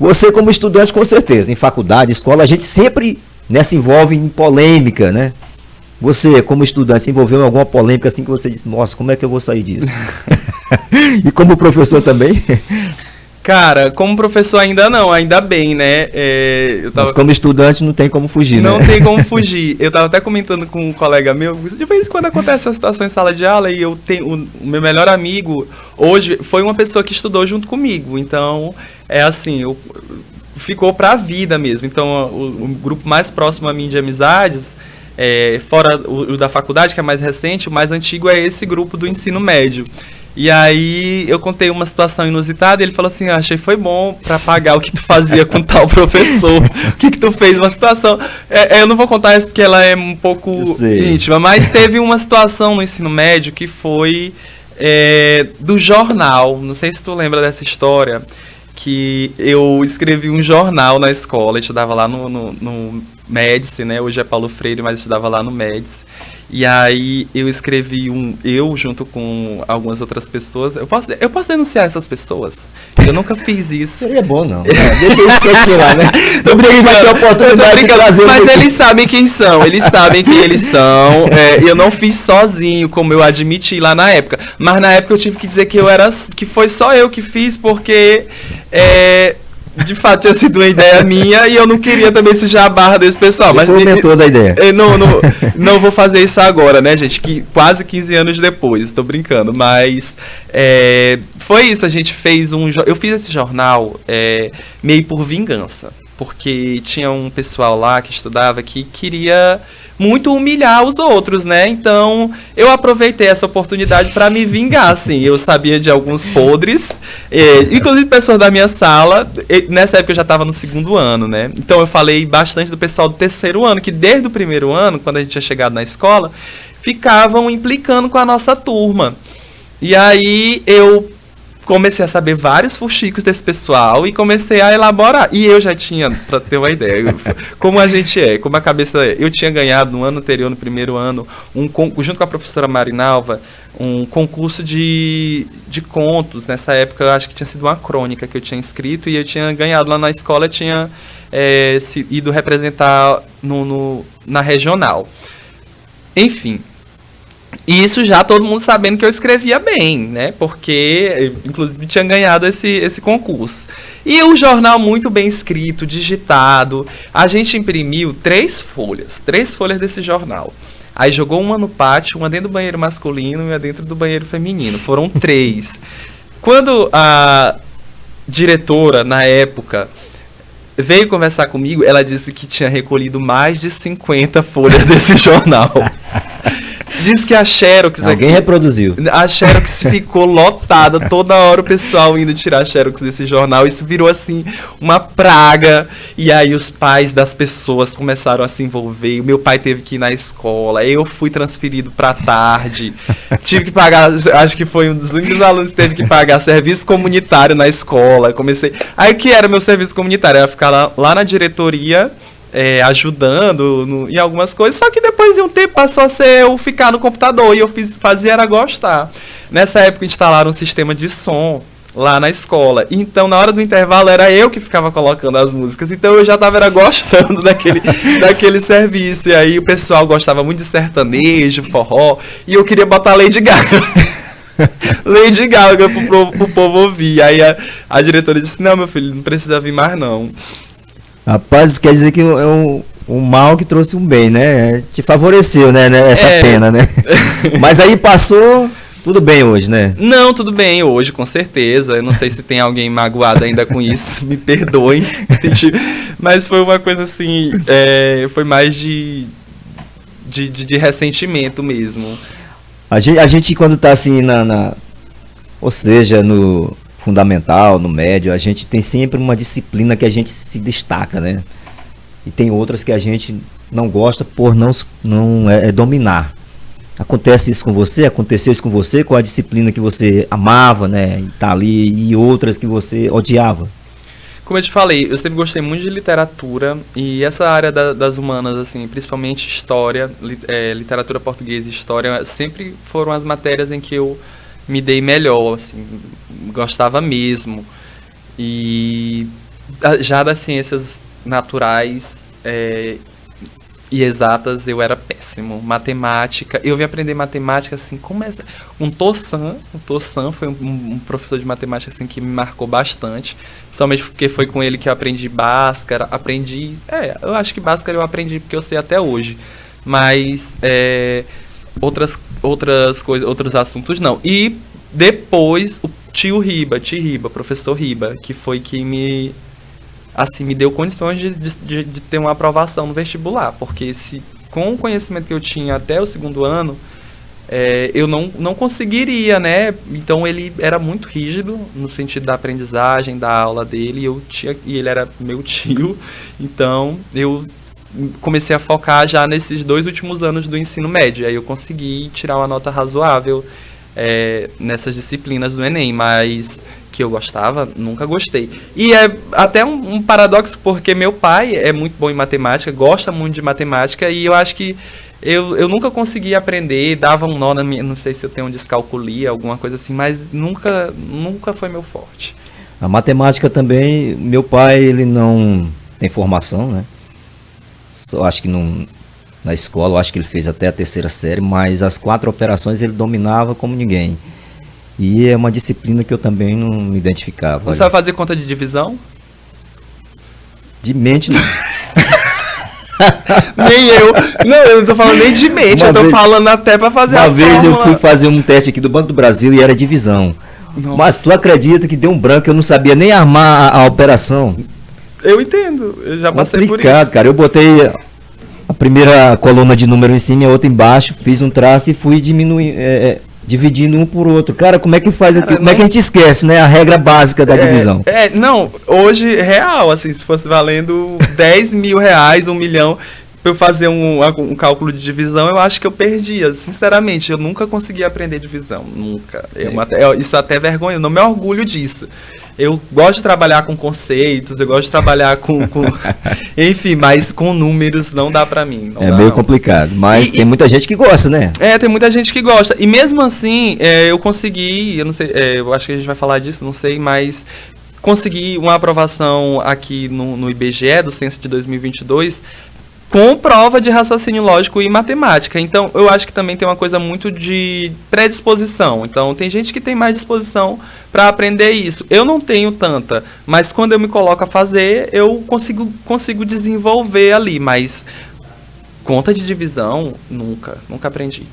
Você como estudante, com certeza, em faculdade, escola, a gente sempre, né, se envolve em polêmica, né? Você, como estudante, se envolveu em alguma polêmica assim que você disse, nossa, como é que eu vou sair disso? E como professor também? Cara, como professor ainda não, ainda bem, né? Mas como estudante não tem como fugir, não né? tem como fugir. Eu tava até comentando com um colega meu, de vez em quando acontece uma situação em sala de aula e eu tenho o meu melhor amigo hoje foi uma pessoa que estudou junto comigo. Então, é assim, ficou pra vida mesmo. Então, o grupo mais próximo a mim de amizades, fora o da faculdade, que é mais recente, o mais antigo é esse grupo do ensino médio. E aí eu contei uma situação inusitada e ele falou assim, achei foi bom pra pagar o que tu fazia com tal professor. O que tu fez? Uma situação... eu não vou contar isso porque ela é um pouco íntima, mas teve uma situação no ensino médio que foi do jornal. Não sei se tu lembra dessa história, que eu escrevi um jornal na escola, eu estudava lá no Médici, né? Hoje é Paulo Freire, mas eu estudava lá no Médici. E aí eu escrevi junto com algumas outras pessoas. Eu posso denunciar essas pessoas? Eu nunca fiz isso. Seria bom, não. Deixa isso quietinho lá, né? Tô brincando, vai ter oportunidade de trazer. Mas eles sabem quem são, eles sabem quem eles são. Eu não fiz sozinho, como eu admiti lá na época. Mas na época eu tive que dizer que foi só eu que fiz, porque... de fato, tinha sido uma ideia minha e eu não queria também sujar a barra desse pessoal. Você foi o mentor da ideia. Não vou fazer isso agora, né, gente? Quase 15 anos depois, tô brincando. Mas foi isso, a gente fez eu fiz esse jornal meio por vingança. Porque tinha um pessoal lá que estudava que queria muito humilhar os outros, né? Então, eu aproveitei essa oportunidade para me vingar, assim. Eu sabia de alguns podres, inclusive pessoas da minha sala. Nessa época eu já estava no 2º ano, né? Então, eu falei bastante do pessoal do 3º ano, que desde o 1º ano, quando a gente tinha chegado na escola, ficavam implicando com a nossa turma. E aí, eu comecei a saber vários fuxicos desse pessoal e comecei a elaborar. E eu já tinha, pra ter uma ideia, como a gente como a cabeça eu tinha ganhado no ano anterior, no 1º ano, junto com a professora Marinalva, um concurso de contos. Nessa época, eu acho que tinha sido uma crônica que eu tinha escrito e eu tinha ganhado lá na escola, eu tinha ido representar na regional. Enfim. E isso já todo mundo sabendo que eu escrevia bem, né? Porque, inclusive, tinha ganhado esse concurso. E o jornal muito bem escrito, digitado. A gente imprimiu 3 folhas desse jornal. Aí jogou uma no pátio, uma dentro do banheiro masculino e uma dentro do banheiro feminino. Foram 3. Quando a diretora, na época, veio conversar comigo, ela disse que tinha recolhido mais de 50 folhas desse jornal. Diz que a Xerox... Alguém reproduziu. A Xerox ficou lotada, toda hora o pessoal indo tirar a Xerox desse jornal. Isso virou, assim, uma praga. E aí os pais das pessoas começaram a se envolver. O meu pai teve que ir na escola. Eu fui transferido pra tarde. Tive que pagar... Acho que foi um dos únicos alunos que teve que pagar serviço comunitário na escola. Aí o que era meu serviço comunitário? Era ficar lá na diretoria... ajudando em algumas coisas, só que depois de um tempo passou a ser eu ficar no computador e eu fazia era gostar. Nessa época instalaram um sistema de som lá na escola, então na hora do intervalo era eu que ficava colocando as músicas, então eu já estava gostando daquele serviço, e aí o pessoal gostava muito de sertanejo, forró, e eu queria botar Lady Gaga. Lady Gaga pro povo ouvir. Aí a diretora disse, não, meu filho, não precisa vir mais não. Rapaz, quer dizer que é um mal que trouxe um bem, né? Te favoreceu, né? Essa pena, né? Mas aí passou, tudo bem hoje, né? Não, tudo bem hoje, com certeza. Eu não sei se tem alguém magoado ainda com isso, me perdoem. Mas foi uma coisa assim, foi mais de ressentimento mesmo. A gente quando tá assim ou seja, no fundamental, no médio, a gente tem sempre uma disciplina que a gente se destaca, né? E tem outras que a gente não gosta por não dominar. Acontece isso com você? Aconteceu isso com você, com a disciplina que você amava, né? E tá ali, e outras que você odiava? Como eu te falei, eu sempre gostei muito de literatura, e essa área das humanas, assim, principalmente história, literatura portuguesa e história, sempre foram as matérias em que eu me dei melhor, assim, gostava mesmo. E Já das ciências naturais e exatas eu era péssimo. Matemática, eu vim aprender matemática assim, como é? Um Tossan foi um professor de matemática assim que me marcou bastante, principalmente porque foi com ele que eu aprendi Bhaskara, eu acho que Bhaskara eu aprendi porque eu sei até hoje, mas outras coisas, outros assuntos não. E depois o tio Riba, professor Riba, que foi que me deu condições de ter uma aprovação no vestibular, porque com o conhecimento que eu tinha até o segundo ano, eu não conseguiria, né? Então ele era muito rígido no sentido da aprendizagem, da aula dele, e ele era meu tio, então eu comecei a focar já nesses 2 últimos anos do ensino médio, aí eu consegui tirar uma nota razoável nessas disciplinas do Enem, mas que eu gostava, nunca gostei. E é até um paradoxo, porque meu pai é muito bom em matemática, gosta muito de matemática, e eu acho que eu nunca consegui aprender, dava um nó na minha, não sei se eu tenho descalculia, alguma coisa assim, mas nunca foi meu forte. A matemática também, meu pai, ele não tem formação, né? Só acho que na escola, eu acho que ele fez até a 3ª série, mas as 4 operações ele dominava como ninguém. E é uma disciplina que eu também não me identificava. Você vai fazer conta de divisão? De mente, não. Nem eu. Não, eu não tô falando nem de mente, eu tô falando até pra fazer uma vez fórmula. Eu fui fazer um teste aqui do Banco do Brasil e era divisão. Nossa. Mas tu acredita que deu um branco, eu não sabia nem armar a operação. Eu entendo, eu já passei por isso. Complicado, cara. Eu botei a primeira coluna de número em cima e a outra embaixo, fiz um traço e fui dividindo um por outro. Cara, como é que faz aqui? Como é que a gente esquece, né? A regra básica da divisão. Não, hoje, real, assim, se fosse valendo 10 mil reais, 1 milhão, pra eu fazer um cálculo de divisão, eu acho que eu perdia. Sinceramente, eu nunca consegui aprender divisão. Nunca. Isso até é vergonha, eu não me orgulho disso. Eu gosto de trabalhar com conceitos, eu gosto de trabalhar com enfim, mas com números não dá pra mim. Meio complicado, mas tem muita gente que gosta, né? Tem muita gente que gosta. E mesmo assim, eu consegui, eu não sei, eu acho que a gente vai falar disso, não sei, mas consegui uma aprovação aqui no IBGE do censo de 2022 com prova de raciocínio lógico e matemática. Então, eu acho que também tem uma coisa muito de predisposição. Então, tem gente que tem mais disposição para aprender isso. Eu não tenho tanta, mas quando eu me coloco a fazer, eu consigo desenvolver ali, mas conta de divisão, nunca aprendi.